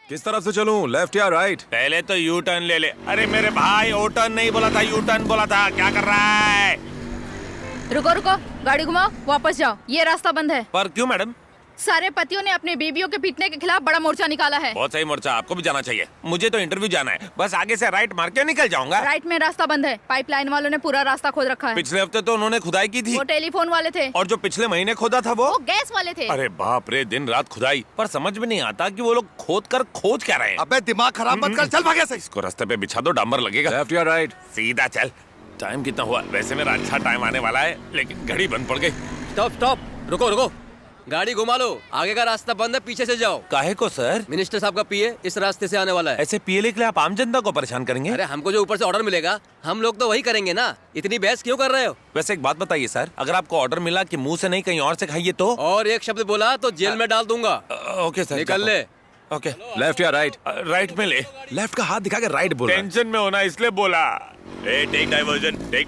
किस तरफ से चलूं, लेफ्ट या राइट? पहले तो यू टर्न ले ले। अरे मेरे भाई, ओ टर्न नहीं बोला था, यू टर्न बोला था। क्या कर रहा है? रुको रुको, गाड़ी घुमाओ, वापस जाओ, ये रास्ता बंद है। पर क्यों मैडम? सारे पतियों ने अपने बीवियों के पीटने के खिलाफ बड़ा मोर्चा निकाला है। बहुत सही मोर्चा, आपको भी जाना चाहिए। मुझे तो इंटरव्यू जाना है, बस आगे से राइट मार के निकल जाऊंगा। राइट में रास्ता बंद है, पाइपलाइन वालों ने पूरा रास्ता खोद रखा है। पिछले हफ्ते तो उन्होंने खुदाई की थी। वो टेलीफोन वाले थे। और जो पिछले महीने खोदा था वो गैस वाले थे। अरे बाप रे, दिन रात खुदाई। पर समझ में नहीं आता कि वो लोग खोज क्या रहे हैं। अबे दिमाग खराब मत कर, चल भागे से। इसको रास्ते पे बिछा दो, डांबर लगेगा। लेफ्ट या राइट? सीधा चल। टाइम कितना हुआ? वैसे मेरा अच्छा टाइम आने वाला है, लेकिन घड़ी बंद पड़ गई। स्टॉप स्टॉप, रुको रुको, गाड़ी घुमा लो। आगे का रास्ता बंद है, पीछे से जाओ। काहे को सर? मिनिस्टर साहब का पीए इस रास्ते से आने वाला है। ऐसे पीएलए के लिए आप आम जनता को परेशान करेंगे? अरे हमको जो ऊपर से ऑर्डर मिलेगा हम लोग तो वही करेंगे ना। इतनी बहस क्यों कर रहे हो? वैसे एक बात बताइए सर, अगर आपको ऑर्डर मिला कि मुंह से नहीं कहीं और से खाइए तो? और एक शब्द बोला तो जेल में डाल दूंगा। ओके सर, निकल ले। ओके। लेफ्ट या राइट? राइट में ले। लेफ्ट का हाथ दिखा के राइट बोल रहा है। टेंशन में होना इसलिए बोला। टेक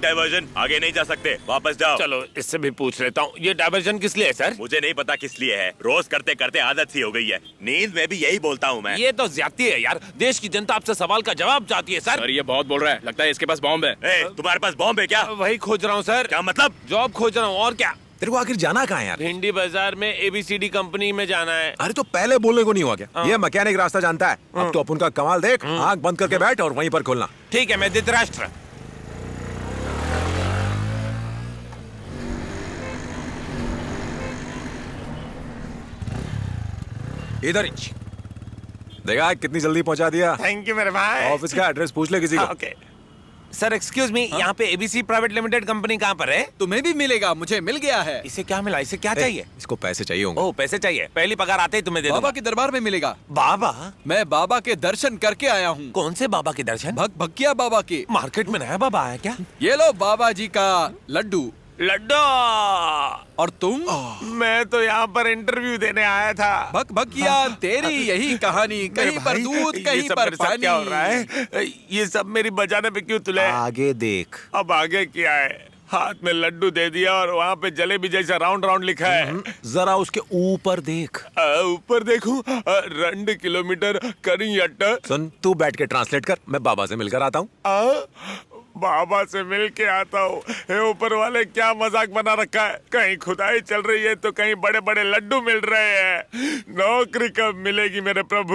डाइवर्जन, आगे नहीं जा सकते, वापस जाओ। चलो इससे भी पूछ लेता हूँ, ये डाइवर्जन किस लिए है सर? मुझे नहीं पता किस लिए है, रोज करते करते आदत सी हो गई है। नींद में भी यही बोलता हूँ मैं। ये तो ज्यादती है यार, देश की जनता आपसे सवाल का जवाब चाहती है सर। ये बहुत बोल रहा है, लगता है इसके पास बॉम्ब है। तुम्हारे पास बॉम्ब है क्या? वही खोज रहा हूँ सर। क्या मतलब? जॉब खोज रहा हूँ, और क्या। तेरे को आखिर जाना कहाँ है यार? भिंडी बाजार में ABCD कंपनी में जाना है। अरे तो पहले बोलने को नहीं हुआ क्या? ये मैकेनिक रास्ता जानता है। अब तो अपन का कमाल देख, आंख बंद करके बैठ और वहीं पर खोलना। ठीक है, मैं धृतराष्ट्र। इधर ही। देखा कितनी जल्दी पहुंचा दिया। थैंक यू मेरे भाई। ऑफिस का एड्रेस पूछ ले किसी को। ओके सर, एक्सक्यूज मी, यहाँ पे ABC प्राइवेट लिमिटेड कंपनी कहाँ पर है? तुम्हें भी मिलेगा, मुझे मिल गया है। इसे क्या मिला? इसे क्या चाहिए? इसको पैसे चाहिए होंगे। ओह, पैसे चाहिए। पहली पगार आते ही तुम्हें दे बाबा दूंगा। के दरबार में मिलेगा। बाबा? मैं बाबा के दर्शन करके आया हूँ। कौन से बाबा के दर्शन? भक्किया बाबा के। मार्केट में नया बाबा आया क्या? ये लो बाबा जी का लड्डू। लड्डू। और तुम? मैं तो यहाँ पर इंटरव्यू देने आया था। भक्किया, तेरी यही कहानी, कहीं पर दूध ये कहीं सब पर मेरे साथ पानी। क्या हो रहा है? ये सब मेरी बजाने पे क्यों तुले? आगे देख। अब आगे क्या है? हाथ में लड्डू दे दिया और वहाँ पे जलेबी जैसा राउंड राउंड लिखा है। जरा उसके ऊपर देख। ऊपर देखूं? 2 किलोमीटर करी अट्टा। सुन, तू बैठ के ट्रांसलेट कर, मैं बाबा से मिलकर आता हूँ। बाबा से मिल के आता हूँ। हे ऊपर वाले, क्या मजाक बना रखा है? कहीं खुदाई चल रही है तो कहीं बड़े बड़े लड्डू मिल रहे हैं। नौकरी कब मिलेगी मेरे प्रभु?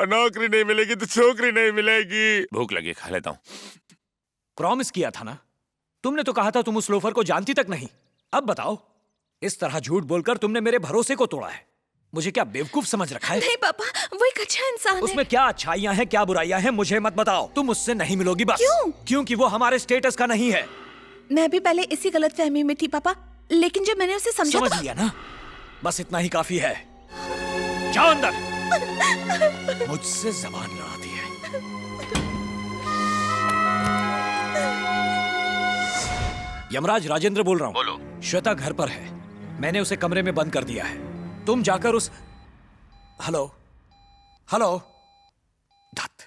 नौकरी नहीं मिलेगी तो छोकरी नहीं मिलेगी। भूख लगी, खा लेता हूँ। प्रॉमिस किया था ना, तुमने तो कहा था तुम उस लोफर को जानती तक नहीं। अब बताओ, इस तरह झूठ बोलकर तुमने मेरे भरोसे को तोड़ा है। मुझे क्या बेवकूफ समझ रखा है? नहीं पापा, वो एक अच्छा इंसान है। उसमें क्या अच्छाइयां हैं, क्या बुराइयां हैं, मुझे मत बताओ। तुम मुझसे नहीं मिलोगी बस। क्यों? क्योंकि वो हमारे स्टेटस का नहीं है। मैं भी पहले इसी गलतफहमी में थी पापा, लेकिन जब it उसे समझा समझ तो... लिया ना, बस इतना ही काफी है। जाओ अंदर। मुझसे जबान लड़ाती है। यमराज राजेंद्र बोल रहा हूँ। बोलो। श्वेता घर पर है, मैंने उसे कमरे में बंद कर दिया है। तुम जाकर उस... हेलो हेलो धत।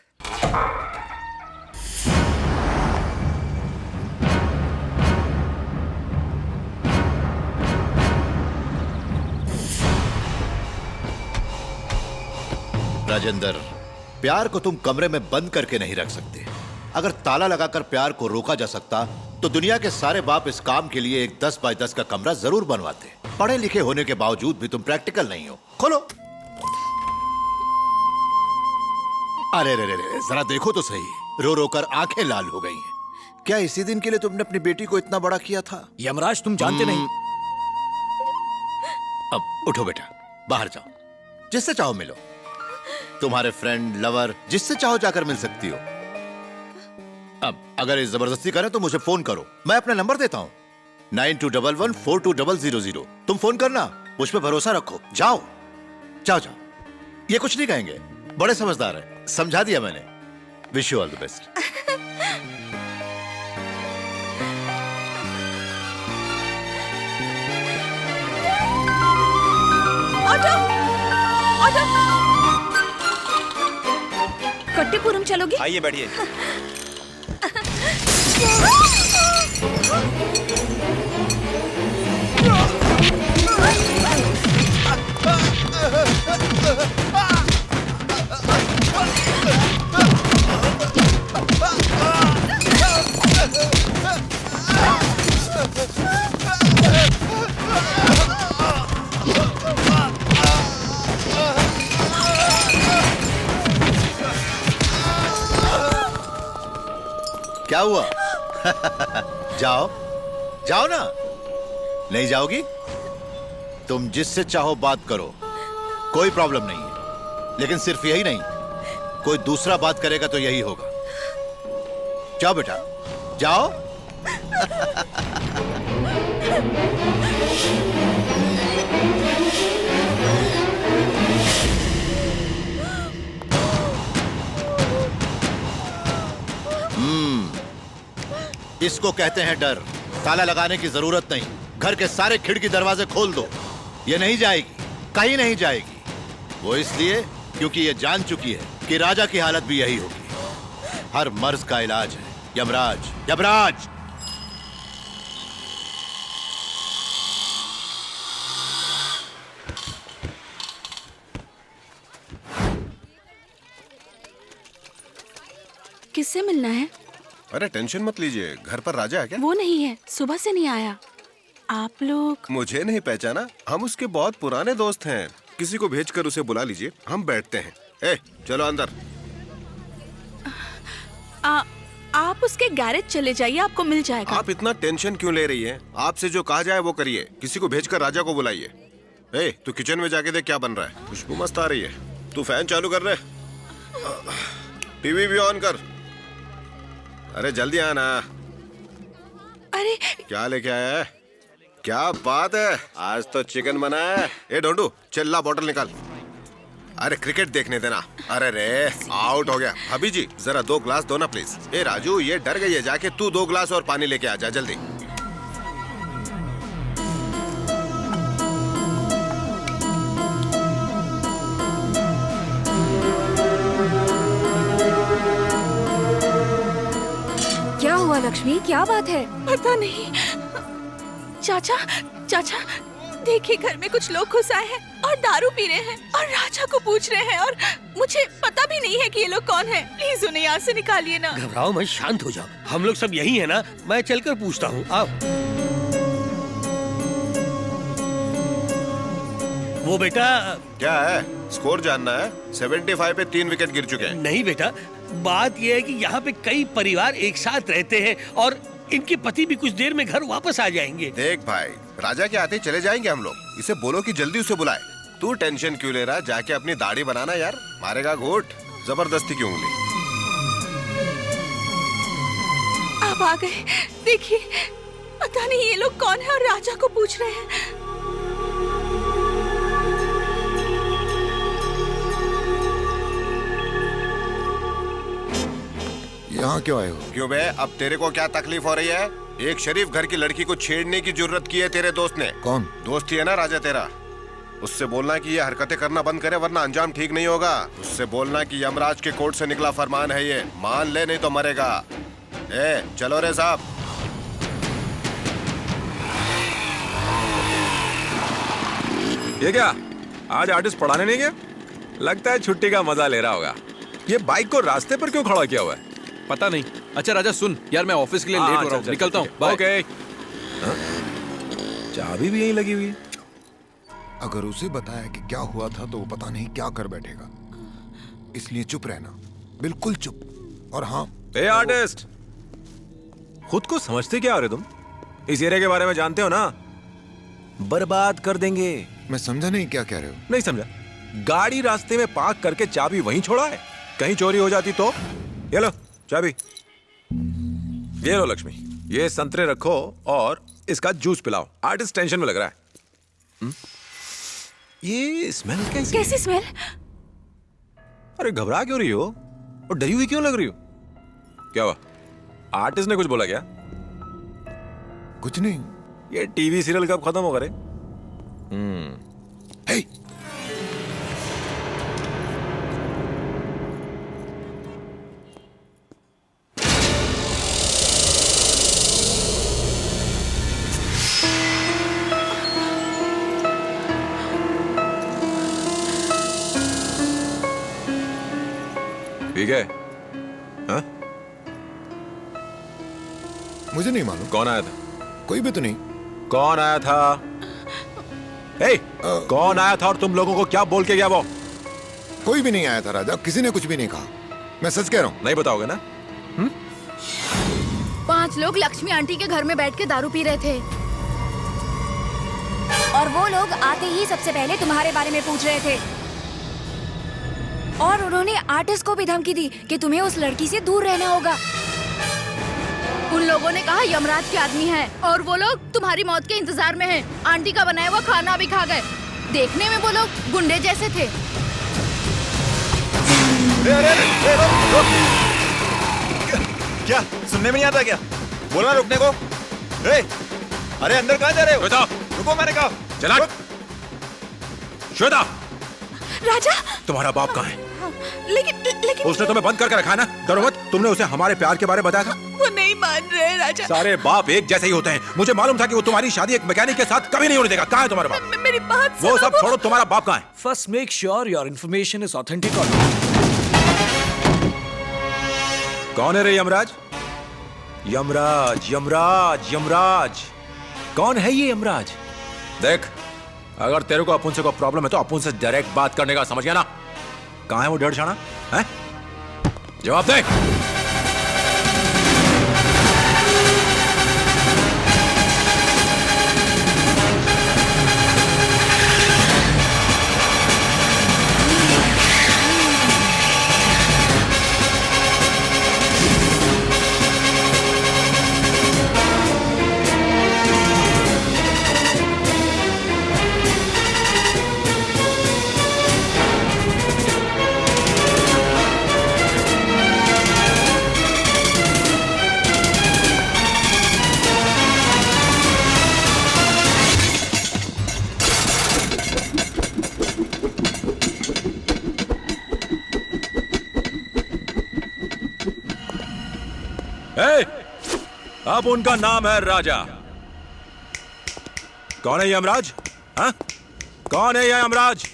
राजेंद्र, प्यार को तुम कमरे में बंद करके नहीं रख सकते। अगर ताला लगाकर प्यार को रोका जा सकता तो दुनिया के सारे बाप इस काम के लिए एक 10 बाय 10 का कमरा जरूर बनवाते। पढ़े लिखे होने के बावजूद भी तुम प्रैक्टिकल नहीं हो। खोलो। अरे रे रे रे, जरा देखो तो सही, रो रो कर आंखें लाल हो गई हैं। क्या इसी दिन के लिए तुमने अपनी बेटी को इतना बड़ा किया था? यमराज, तुम जानते नहीं। अब उठो बेटा, बाहर जाओ, जिससे चाहो मिलो। तुम्हारे फ्रेंड, लवर, जिससे चाहो जाकर मिल सकती हो। अब अगर ये जबरदस्ती करें तो मुझे फोन करो, मैं अपना नंबर देता हूं, 9211420000। तुम फोन करना, मुझ पे भरोसा रखो। जाओ जाओ जाओ। ये कुछ नहीं कहेंगे, बड़े समझदार हैं, समझा दिया मैंने। Wish you all the best. Auto auto, Kattipuram चलोगे? आइए बैठिए। क्या हुआ? जाओ जाओ ना। नहीं जाओगी? तुम जिससे चाहो बात करो, कोई प्रॉब्लम नहीं है। लेकिन सिर्फ यही नहीं, कोई दूसरा बात करेगा तो यही होगा। जाओ बेटा, जाओ। इसको कहते हैं डर। ताला लगाने की जरूरत नहीं। घर के सारे खिड़की दरवाजे खोल दो। ये नहीं जाएगी, कहीं नहीं जाएगी। वो इसलिए क्योंकि ये जान चुकी है कि राजा की हालत भी यही होगी। हर मर्ज का इलाज है यमराज। यमराज! किससे मिलना है? अरे टेंशन मत लीजिए, घर पर राजा है क्या? वो नहीं है, सुबह से नहीं आया। आप लोग? मुझे नहीं पहचाना? हम उसके बहुत पुराने दोस्त हैं। किसी को भेजकर उसे बुला लीजिए, हम बैठते हैं। ए, चलो अंदर। आप उसके गैरेज चले जाइए, आपको मिल जाएगा। आप इतना टेंशन क्यों ले रही हैं? आपसे जो कहा जाए वो करिए। किसी को भेजकर राजा को बुलाइए। ए, तू किचन में जाके देख क्या बन रहा है। खुशबू मस्त आ रही है। तू फैन चालू कर रहे, टीवी भी ऑन कर। अरे जल्दी आना। अरे क्या लेके आया है? क्या बात है, आज तो चिकन बना है। ए ढोंडू, चिल्ला बोतल निकाल। अरे क्रिकेट देखने देना। अरे रे, आउट हो गया। अभी जी जरा 2 ग्लास दो ना प्लीज। ए राजू, ये डर गई है, जाके तू 2 ग्लास और पानी लेके आ जा जल्दी। क्या हुआ लक्ष्मी, क्या बात है? पता नहीं। चाचा, चाचा देखिए, घर में कुछ लोग घुस आए हैं और दारू पी रहे हैं और राजा को पूछ रहे हैं और मुझे पता भी नहीं है कि ये लोग कौन हैं। प्लीज उन्हें यहाँ से निकालिए ना। घबराओ मत, शांत हो जाओ। हम लोग सब यही है ना, मैं चलकर पूछता हूँ। आओ। वो बेटा। क्या है, स्कोर जानना है? 75 पे 3 विकेट गिर चुके हैं। नहीं बेटा, बात यह है कि यहाँ पे कई परिवार एक साथ रहते हैं और इनके पति भी कुछ देर में घर वापस आ जाएंगे। देख भाई, राजा के आते चले जाएंगे हम लोग। इसे बोलो कि जल्दी उसे बुलाए। तू टेंशन क्यों ले रहा? जाके अपनी दाढ़ी बनाना यार, मारेगा घूट। जबरदस्ती की उंगली। आप आ गए। देखिए, पता नहीं ये लोग कौन है और राजा को पूछ रहे हैं। यहाँ क्यों आए हो? क्यों बे, अब तेरे को क्या तकलीफ हो रही है? एक शरीफ घर की लड़की को छेड़ने की जरूरत की है तेरे दोस्त ने। कौन दोस्त ही है ना, राजा तेरा। उससे बोलना कि ये हरकतें करना बंद करे वरना अंजाम ठीक नहीं होगा। उससे बोलना कि यमराज के कोर्ट से निकला फरमान है, ये मान ले नहीं तो मरेगा। ए, चलो रे साहब। ये क्या, आज आर्टिस्ट पढ़ाने नहीं गया? लगता है छुट्टी का मजा ले रहा होगा। ये बाइक को रास्ते पर क्यों खड़ा किया हुआ है? पता नहीं। अच्छा राजा सुन यार, मैं ऑफिस के लिए लेट हो रहा हूँ, निकलता हूँ। बाय। ओके। चाबी भी यहीं लगी हुई है। अगर उसे बताया कि क्या हुआ था तो वो पता नहीं क्या कर बैठेगा, इसलिए चुप रहना, बिल्कुल चुप। और हाँ, ए आर्टिस्ट, खुद को समझते क्या हो रहे तुम? इस एरिया के बारे में जानते हो ना? बर्बाद कर देंगे। मैं समझा नहीं क्या कह रहे हो। नहीं समझा? गाड़ी रास्ते में पार्क करके चाबी वहीं छोड़ा है, कहीं चोरी हो जाती तो? ये लो चाबी। ये लो लक्ष्मी, ये संतरे रखो और इसका जूस पिलाओ। आर्टिस्ट टेंशन में लग रहा है। ये स्मेल कैसी? कैसी स्मेल? अरे घबरा क्यों रही हो और डरी हुई क्यों लग रही हो? क्या हुआ, आर्टिस्ट ने कुछ बोला क्या? कुछ नहीं। ये टीवी सीरियल कब खत्म होगा रे? हे! ठीक है। हाँ? मुझे नहीं मालूम। कौन आया था? कोई भी तो नहीं। कौन आया था? कौन आया था और तुम लोगों को क्या बोल के गया वो? कोई भी नहीं आया था राजा, किसी ने कुछ भी नहीं कहा। मैं सच कह रहा हूं। नहीं बताओगे ना? कुछ लोग लक्ष्मी आंटी के घर में बैठ के दारू पी रहे थे। और वो लोग आते ही सबसे पहले तुम्हारे बारे में पूछ रहे थे और उन्होंने आर्टिस्ट को भी धमकी दी कि तुम्हें उस लड़की से दूर रहना होगा। उन लोगों ने कहा यमराज के आदमी हैं और वो लोग तुम्हारी मौत के इंतजार में हैं। आंटी का बनाया हुआ खाना भी खा गए। देखने में वो लोग गुंडे जैसे थे। क्या सुनने में नहीं आता क्या? बोला रुकने को। अरे अंदर कहाँ जा रहे हो? रुको मैंने कहा। चला श्वेता। राजा तुम्हारा बाप कहाँ है? लेकिन उसने तुम्हें बंद करके रखा है ना? डरो मत। तुमने उसे हमारे प्यार के बारे में बताया था? वो नहीं मान रहे राजा। सारे बाप एक जैसे ही होते हैं। मुझे मालूम था कि वो तुम्हारी शादी एक मैकेनिक के साथ कभी नहीं होने देगा। कहाँ है तुम्हारा बाप? मेरी बात वो सब छोड़ो, तुम्हारा बाप कहाँ है? First make sure your information is authentic और कौन है रे यमराज? यमराज यमराज यमराज कौन है ये यमराज? देख, अगर तेरे को अपुन से कोई प्रॉब्लम है तो अपुन से डायरेक्ट बात करने का, समझ गया ना? कहाँ है वो डर छाना? है? जवाब दे। अब उनका नाम है राजा। कौन है यमराज? हाँ? कौन है ये यमराज?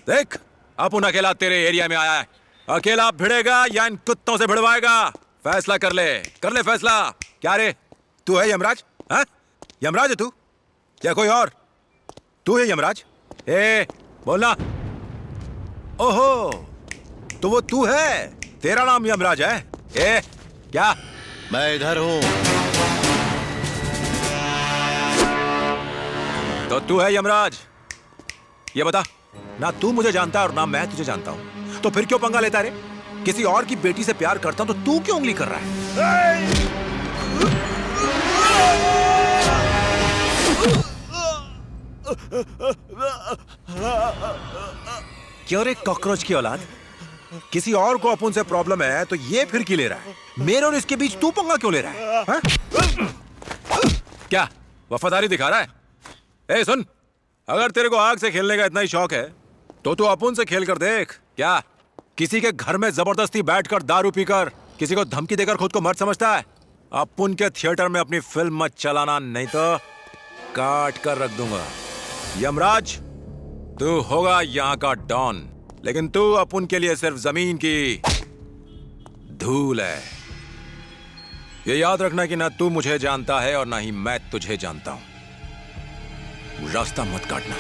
देख, अब उन अकेला तेरे एरिया में आया है। अकेला भिड़ेगा या इन कुत्तों से भिड़वाएगा? फैसला कर ले फैसला। क्या रे, तू है यमराज? हाँ? यमराज है तू या कोई और? तू है यमराज? बोलना। ओहो, तो वो तू है। तेरा नाम यमराज है? क्या? मैं इधर हूं। तो तू है यमराज? ये बता, ना तू मुझे जानता है और ना मैं तुझे जानता हूं, तो फिर क्यों पंगा लेता रे? किसी और की बेटी से प्यार करता हूं तो तू क्यों उंगली कर रहा है? क्यों रे कॉकरोच की औलाद? किसी और को अपुन से प्रॉब्लम है तो ये फिर की ले रहा है? मेरे और इसके बीच तू पंगा क्यों ले रहा है? हा? क्या वफादारी दिखा रहा है? सुन, अगर तेरे को आग से खेलने का इतना ही शौक है तो तू अपुन से खेल कर देख। क्या किसी के घर में जबरदस्ती बैठकर दारू पीकर किसी को धमकी देकर खुद को मर्द समझता है? अपुन के थिएटर में अपनी फिल्म मत चलाना, नहीं तो काट कर रख दूंगा। यमराज, तू होगा यहाँ का डॉन, लेकिन तू अपुन के लिए सिर्फ जमीन की धूल है। ये याद रखना कि ना तू मुझे जानता है और ना ही मैं तुझे जानता हूं। रास्ता मत काटना।